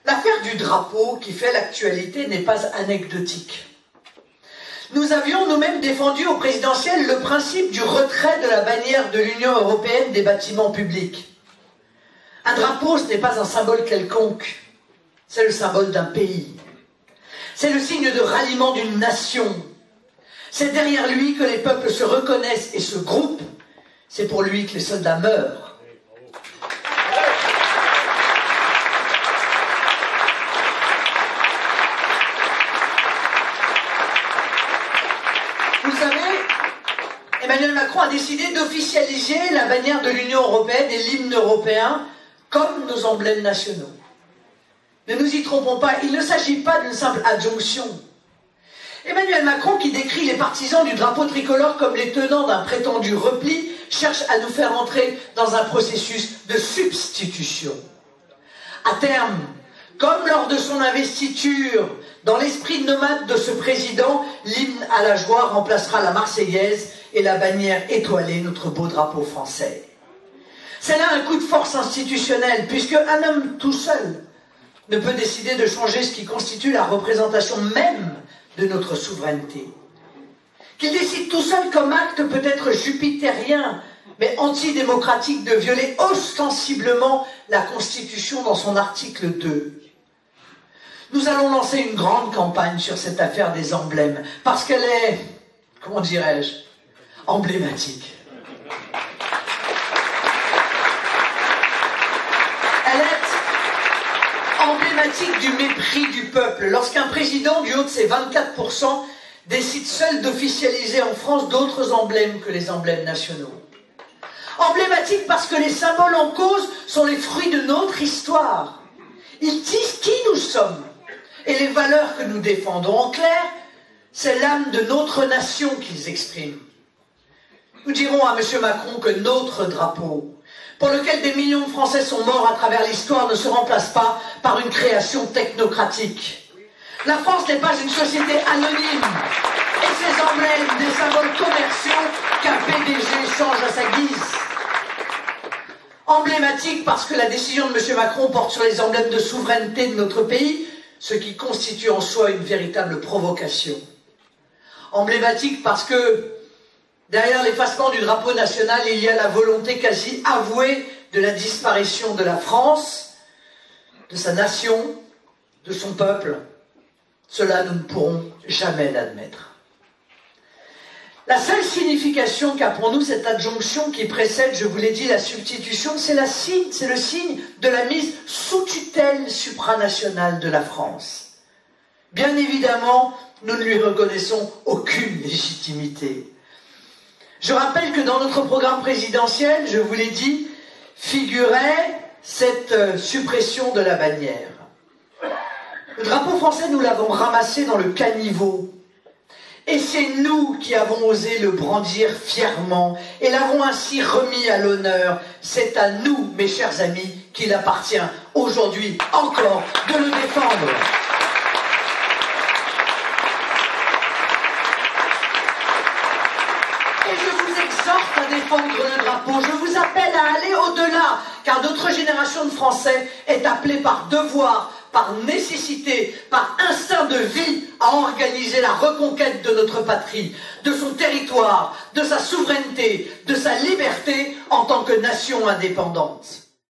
L'affaire du drapeau qui fait l'actualité n'est pas anecdotique. Nous avions nous-mêmes défendu au présidentiel le principe du retrait de la bannière de l'Union européenne des bâtiments publics. Un drapeau, ce n'est pas un symbole quelconque, c'est le symbole d'un pays. C'est le signe de ralliement d'une nation. C'est derrière lui que les peuples se reconnaissent et se groupent. C'est pour lui que les soldats meurent. Vous savez, Emmanuel Macron a décidé d'officialiser la bannière de l'Union européenne et l'hymne européen comme nos emblèmes nationaux. Ne nous y trompons pas, il ne s'agit pas d'une simple adjonction. Emmanuel Macron, qui décrit les partisans du drapeau tricolore comme les tenants d'un prétendu repli, cherche à nous faire entrer dans un processus de substitution. À terme, comme lors de son investiture, dans l'esprit nomade de ce président, l'hymne à la joie remplacera la Marseillaise et la bannière étoilée, notre beau drapeau français. C'est là un coup de force institutionnel, puisque un homme tout seul ne peut décider de changer ce qui constitue la représentation même de notre souveraineté. Qu'il décide tout seul comme acte peut-être jupitérien, mais antidémocratique, de violer ostensiblement la Constitution dans son article 2. Nous allons lancer une grande campagne sur cette affaire des emblèmes, parce qu'elle est, comment dirais-je, emblématique. Elle est emblématique du mépris du peuple. Lorsqu'un président du haut de ses 24% décide seul d'officialiser en France d'autres emblèmes que les emblèmes nationaux. Emblématique parce que les symboles en cause sont les fruits de notre histoire. Ils disent qui nous sommes et les valeurs que nous défendons. En clair, c'est l'âme de notre nation qu'ils expriment. Nous dirons à M. Macron que notre drapeau, pour lequel des millions de Français sont morts à travers l'histoire, ne se remplace pas par une création technocratique. La France n'est pas une société anonyme, et ses emblèmes, des symboles commerciaux qu'un PDG change à sa guise. Emblématique parce que la décision de M. Macron porte sur les emblèmes de souveraineté de notre pays, ce qui constitue en soi une véritable provocation. Emblématique parce que derrière l'effacement du drapeau national, il y a la volonté quasi avouée de la disparition de la France, de sa nation, de son peuple. Cela, nous ne pourrons jamais l'admettre. La seule signification qu'a pour nous cette adjonction qui précède, je vous l'ai dit, la substitution, c'est le signe de la mise sous tutelle supranationale de la France. Bien évidemment, nous ne lui reconnaissons aucune légitimité. Je rappelle que dans notre programme présidentiel, je vous l'ai dit, figurait cette suppression de la bannière. Le drapeau français, nous l'avons ramassé dans le caniveau. Et c'est nous qui avons osé le brandir fièrement et l'avons ainsi remis à l'honneur. C'est à nous, mes chers amis, qu'il appartient aujourd'hui encore de le défendre. Et je vous exhorte à défendre le drapeau. Je vous appelle à aller au-delà, car notre génération de Français est appelée par devoir, par nécessité, par instinct de vie, à organiser la reconquête de notre patrie, de son territoire, de sa souveraineté, de sa liberté en tant que nation indépendante.